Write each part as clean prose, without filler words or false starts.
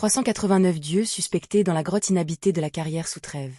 389 dieux suspectés dans la grotte inhabitée de la carrière sous Trêve.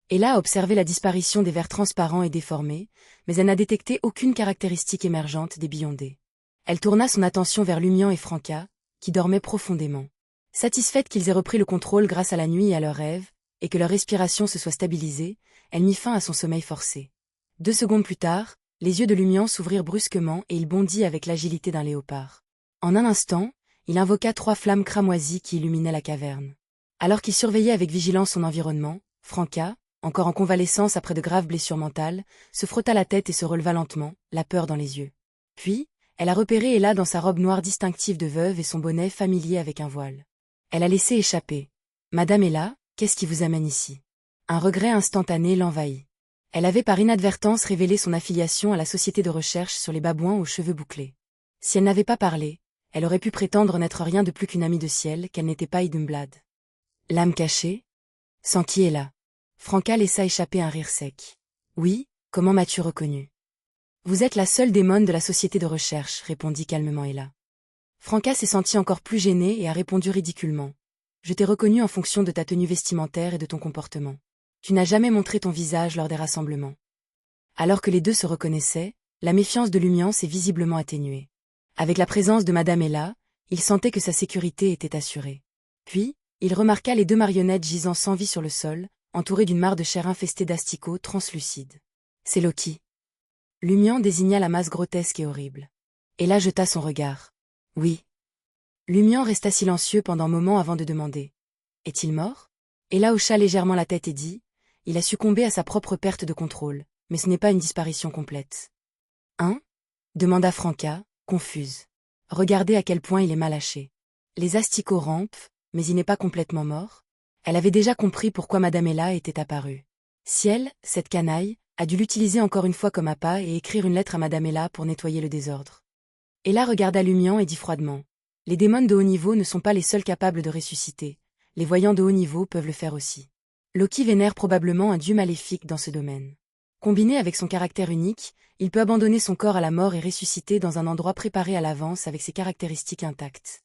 Ella a observé la disparition des vers transparents et déformés, mais elle n'a détecté aucune caractéristique émergente des Beyondés. Elle tourna son attention vers Lumian et Franca, qui dormaient profondément. Satisfaite qu'ils aient repris le contrôle grâce à la nuit et à leurs rêves, et que leur respiration se soit stabilisée, elle mit fin à son sommeil forcé. 2 secondes plus tard, les yeux de Lumian s'ouvrirent brusquement et il bondit avec l'agilité d'un léopard. En un instant, il invoqua 3 flammes cramoisies qui illuminaient la caverne. Alors qu'il surveillait avec vigilance son environnement, Franca, encore en convalescence après de graves blessures mentales, se frotta la tête et se releva lentement, la peur dans les yeux. Puis, elle a repéré Ella dans sa robe noire distinctive de veuve et son bonnet familier avec un voile. Elle a laissé échapper. « Madame Ella, qu'est-ce qui vous amène ici ?» Un regret instantané l'envahit. Elle avait par inadvertance révélé son affiliation à la société de recherche sur les babouins aux cheveux bouclés. Si elle n'avait pas parlé, elle aurait pu prétendre n'être rien de plus qu'une amie de ciel, qu'elle n'était pas Idumblad. L'âme cachée ? Sans qui est là ? Franca laissa échapper un rire sec. Oui, comment m'as-tu reconnu ? Vous êtes la seule démone de la société de recherche, répondit calmement Ella. Franca s'est sentie encore plus gênée et a répondu ridiculement. Je t'ai reconnue en fonction de ta tenue vestimentaire et de ton comportement. Tu n'as jamais montré ton visage lors des rassemblements. Alors que les deux se reconnaissaient, la méfiance de Lumian s'est visiblement atténuée. Avec la présence de Madame Ella, il sentait que sa sécurité était assurée. Puis, il remarqua les 2 marionnettes gisant sans vie sur le sol, entourées d'une mare de chair infestée d'asticots translucides. C'est Loki. Lumian désigna la masse grotesque et horrible. Ella jeta son regard. Oui. Lumian resta silencieux pendant un moment avant de demander. Est-il mort ? Ella hocha légèrement la tête et dit, il a succombé à sa propre perte de contrôle, mais ce n'est pas une disparition complète. Hein ? Demanda Franca, confuse. Regardez à quel point il est mal haché. Les asticots rampent, mais il n'est pas complètement mort. Elle avait déjà compris pourquoi Madame Ella était apparue. Si elle, cette canaille, a dû l'utiliser encore une fois comme appât et écrire une lettre à Madame Ella pour nettoyer le désordre. Ella regarda Lumian et dit froidement. Les démons de haut niveau ne sont pas les seuls capables de ressusciter. Les voyants de haut niveau peuvent le faire aussi. Loki vénère probablement un dieu maléfique dans ce domaine. Combiné avec son caractère unique, il peut abandonner son corps à la mort et ressusciter dans un endroit préparé à l'avance avec ses caractéristiques intactes.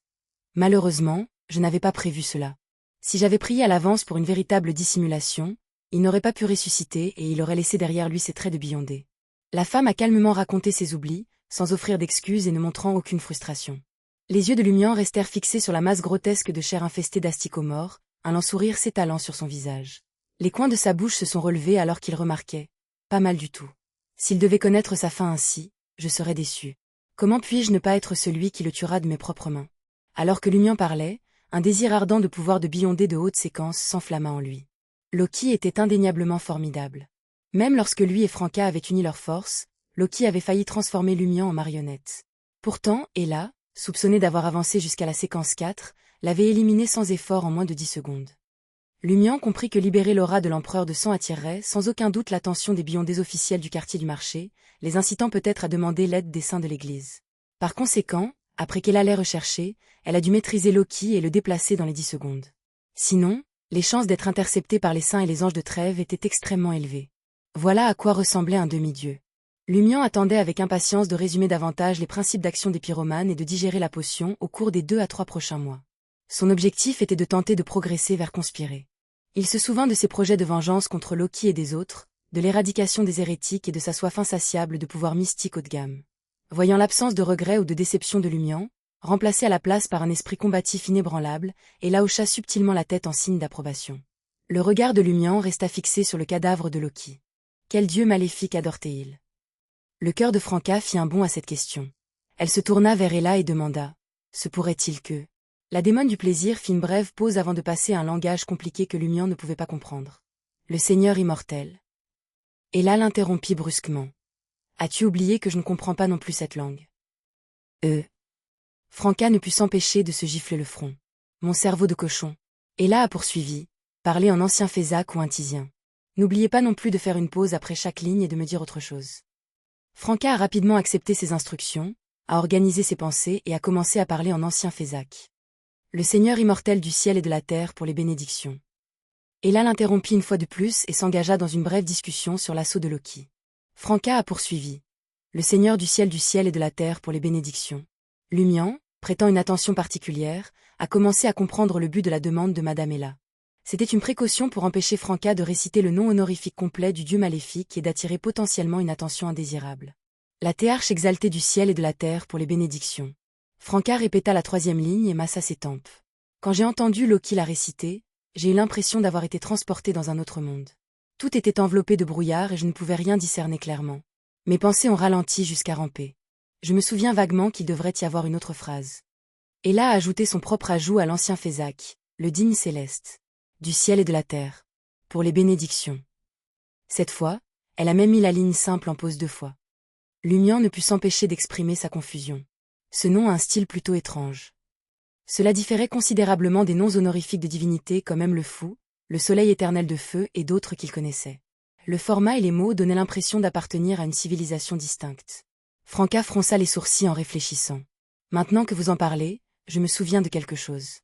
Malheureusement, je n'avais pas prévu cela. Si j'avais prié à l'avance pour une véritable dissimulation, il n'aurait pas pu ressusciter et il aurait laissé derrière lui ses traits de Beyondé. La femme a calmement raconté ses oublis, sans offrir d'excuses et ne montrant aucune frustration. Les yeux de Lumian restèrent fixés sur la masse grotesque de chair infestée d'asticots morts, un lent sourire s'étalant sur son visage. Les coins de sa bouche se sont relevés alors qu'il remarquait. Pas mal du tout. S'il devait connaître sa fin ainsi, je serais déçu. Comment puis-je ne pas être celui qui le tuera de mes propres mains ? Alors que Lumian parlait, un désir ardent de pouvoir de Beyondé de haute séquence s'enflamma en lui. Loki était indéniablement formidable. Même lorsque lui et Franca avaient uni leurs forces, Loki avait failli transformer Lumian en marionnette. Pourtant, Ella, soupçonnée d'avoir avancé jusqu'à la séquence 4, l'avait éliminé sans effort en moins de 10 secondes. Lumian comprit que libérer l'aura de l'empereur de sang attirerait sans aucun doute l'attention des Beyondés officiels du quartier du marché, les incitant peut-être à demander l'aide des saints de l'église. Par conséquent, après qu'elle allait rechercher, elle a dû maîtriser Loki et le déplacer dans les 10 secondes. Sinon, les chances d'être interceptée par les saints et les anges de Trêve étaient extrêmement élevées. Voilà à quoi ressemblait un demi-dieu. Lumian attendait avec impatience de résumer davantage les principes d'action des pyromanes et de digérer la potion au cours des 2 à 3 prochains mois. Son objectif était de tenter de progresser vers conspirer. Il se souvint de ses projets de vengeance contre Loki et des autres, de l'éradication des hérétiques et de sa soif insatiable de pouvoir mystique haut de gamme. Voyant l'absence de regret ou de déception de Lumian, remplacée à la place par un esprit combatif inébranlable, Ella hocha subtilement la tête en signe d'approbation. Le regard de Lumian resta fixé sur le cadavre de Loki. Quel dieu maléfique adorait-il ? Le cœur de Franca fit un bond à cette question. Elle se tourna vers Ella et demanda « Se pourrait-il que… » La démone du plaisir fit une brève pause avant de passer à un langage compliqué que Lumian ne pouvait pas comprendre. « Le Seigneur immortel. » Ella l'interrompit brusquement. « As-tu oublié que je ne comprends pas non plus cette langue ?» Franca ne put s'empêcher de se gifler le front. « Mon cerveau de cochon. » Ella a poursuivi. « Parler en ancien Fézac ou un Tisien. N'oubliez pas non plus de faire une pause après chaque ligne et de me dire autre chose. » Franca a rapidement accepté ses instructions, a organisé ses pensées et a commencé à parler en ancien Fézac. Le Seigneur immortel du ciel et de la terre pour les bénédictions. Ella l'interrompit une fois de plus et s'engagea dans une brève discussion sur l'assaut de Loki. Franca a poursuivi. Le Seigneur du ciel et de la terre pour les bénédictions. Lumian, prêtant une attention particulière, a commencé à comprendre le but de la demande de Madame Ella. C'était une précaution pour empêcher Franca de réciter le nom honorifique complet du dieu maléfique et d'attirer potentiellement une attention indésirable. La théarche exaltée du ciel et de la terre pour les bénédictions. Franca répéta la 3e ligne et massa ses tempes. Quand j'ai entendu Loki la réciter, j'ai eu l'impression d'avoir été transporté dans un autre monde. Tout était enveloppé de brouillard et je ne pouvais rien discerner clairement. Mes pensées ont ralenti jusqu'à ramper. Je me souviens vaguement qu'il devrait y avoir une autre phrase. Ella a ajouté son propre ajout à l'ancien Fézac, le digne céleste, du ciel et de la terre, pour les bénédictions. Cette fois, elle a même mis la ligne simple en pause 2 fois. Lumian ne put s'empêcher d'exprimer sa confusion. Ce nom a un style plutôt étrange. Cela différait considérablement des noms honorifiques de divinités comme M le Fou, le soleil éternel de feu et d'autres qu'il connaissait. Le format et les mots donnaient l'impression d'appartenir à une civilisation distincte. Franca fronça les sourcils en réfléchissant. Maintenant que vous en parlez, je me souviens de quelque chose.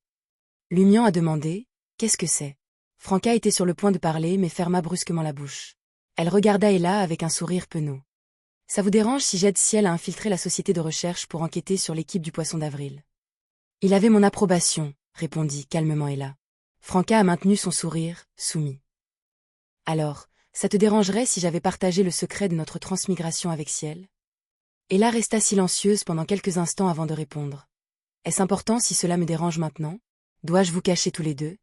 Lumian a demandé, qu'est-ce que c'est? Franca était sur le point de parler mais ferma brusquement la bouche. Elle regarda Ella avec un sourire penaud. Ça vous dérange si j'aide Ciel à infiltrer la société de recherche pour enquêter sur l'équipe du Poisson d'Avril? Il avait mon approbation, répondit calmement Ella. Franca a maintenu son sourire, soumis. Alors, ça te dérangerait si j'avais partagé le secret de notre transmigration avec Ciel? Ella resta silencieuse pendant quelques instants avant de répondre. Est-ce important si cela me dérange maintenant? Dois-je vous cacher tous les deux?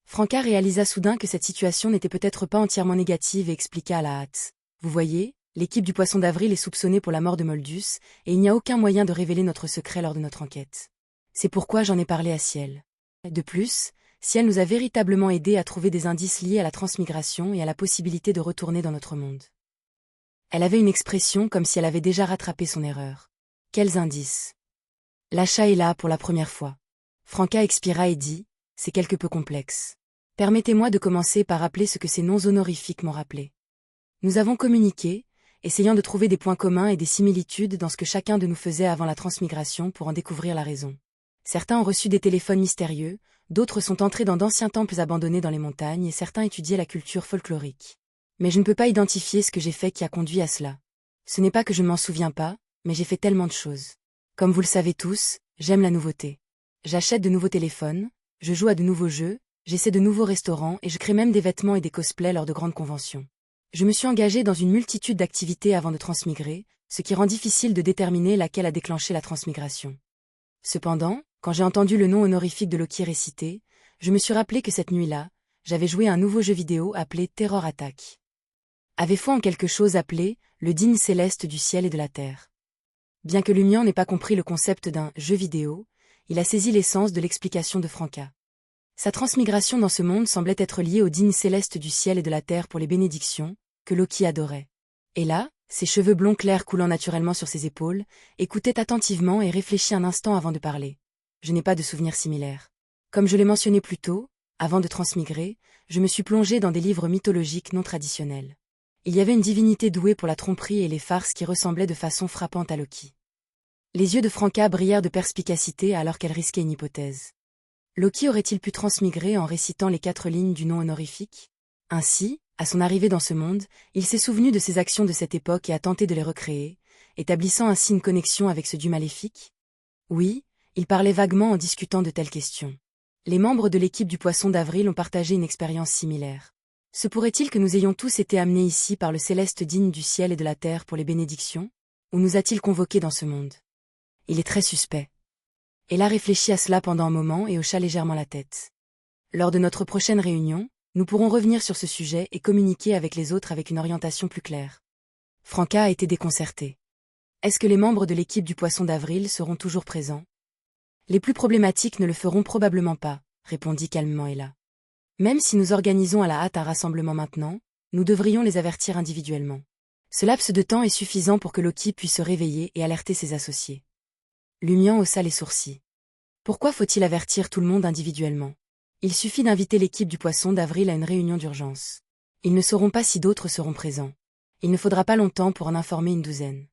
Franca réalisa soudain que cette situation n'était peut-être pas entièrement négative et expliqua à la hâte. Vous voyez, l'équipe du Poisson d'Avril est soupçonnée pour la mort de Moldus, et il n'y a aucun moyen de révéler notre secret lors de notre enquête. C'est pourquoi j'en ai parlé à Ciel. De plus, Ciel nous a véritablement aidés à trouver des indices liés à la transmigration et à la possibilité de retourner dans notre monde. Elle avait une expression comme si elle avait déjà rattrapé son erreur. Quels indices? L'achat est là pour la première fois. Franca expira et dit, c'est quelque peu complexe. Permettez-moi de commencer par rappeler ce que ces noms honorifiques m'ont rappelé. Nous avons communiqué, essayant de trouver des points communs et des similitudes dans ce que chacun de nous faisait avant la transmigration pour en découvrir la raison. Certains ont reçu des téléphones mystérieux, d'autres sont entrés dans d'anciens temples abandonnés dans les montagnes et certains étudiaient la culture folklorique. Mais je ne peux pas identifier ce que j'ai fait qui a conduit à cela. Ce n'est pas que je ne m'en souviens pas, mais j'ai fait tellement de choses. Comme vous le savez tous, j'aime la nouveauté. J'achète de nouveaux téléphones, je joue à de nouveaux jeux, j'essaie de nouveaux restaurants et je crée même des vêtements et des cosplays lors de grandes conventions. Je me suis engagé dans une multitude d'activités avant de transmigrer, ce qui rend difficile de déterminer laquelle a déclenché la transmigration. Cependant, quand j'ai entendu le nom honorifique de Loki récité, je me suis rappelé que cette nuit-là, j'avais joué à un nouveau jeu vidéo appelé Terror Attack. Avait foi en quelque chose appelé le digne céleste du ciel et de la terre. Bien que Lumian n'ait pas compris le concept d'un jeu vidéo, il a saisi l'essence de l'explication de Franca. Sa transmigration dans ce monde semblait être liée au digne céleste du ciel et de la terre pour les bénédictions, que Loki adorait. Et là, ses cheveux blonds clairs coulant naturellement sur ses épaules, écoutait attentivement et réfléchit un instant avant de parler. Je n'ai pas de souvenirs similaires. Comme je l'ai mentionné plus tôt, avant de transmigrer, je me suis plongé dans des livres mythologiques non traditionnels. Il y avait une divinité douée pour la tromperie et les farces qui ressemblaient de façon frappante à Loki. Les yeux de Franca brillèrent de perspicacité alors qu'elle risquait une hypothèse. Loki aurait-il pu transmigrer en récitant les 4 lignes du nom honorifique? Ainsi, à son arrivée dans ce monde, il s'est souvenu de ses actions de cette époque et a tenté de les recréer, établissant ainsi une connexion avec ce dieu maléfique? Oui, il parlait vaguement en discutant de telles questions. Les membres de l'équipe du Poisson d'Avril ont partagé une expérience similaire. Se pourrait-il que nous ayons tous été amenés ici par le céleste digne du ciel et de la terre pour les bénédictions? Ou nous a-t-il convoqués dans ce monde? Il est très suspect. Ella réfléchit à cela pendant un moment et hocha légèrement la tête. Lors de notre prochaine réunion, nous pourrons revenir sur ce sujet et communiquer avec les autres avec une orientation plus claire. Franca a été déconcertée. Est-ce que les membres de l'équipe du Poisson d'Avril seront toujours présents? Les plus problématiques ne le feront probablement pas, répondit calmement Ella. Même si nous organisons à la hâte un rassemblement maintenant, nous devrions les avertir individuellement. Ce laps de temps est suffisant pour que Loki puisse se réveiller et alerter ses associés. Lumian haussa les sourcils. Pourquoi faut-il avertir tout le monde individuellement? Il suffit d'inviter l'équipe du Poisson d'Avril à une réunion d'urgence. Ils ne sauront pas si d'autres seront présents. Il ne faudra pas longtemps pour en informer une douzaine.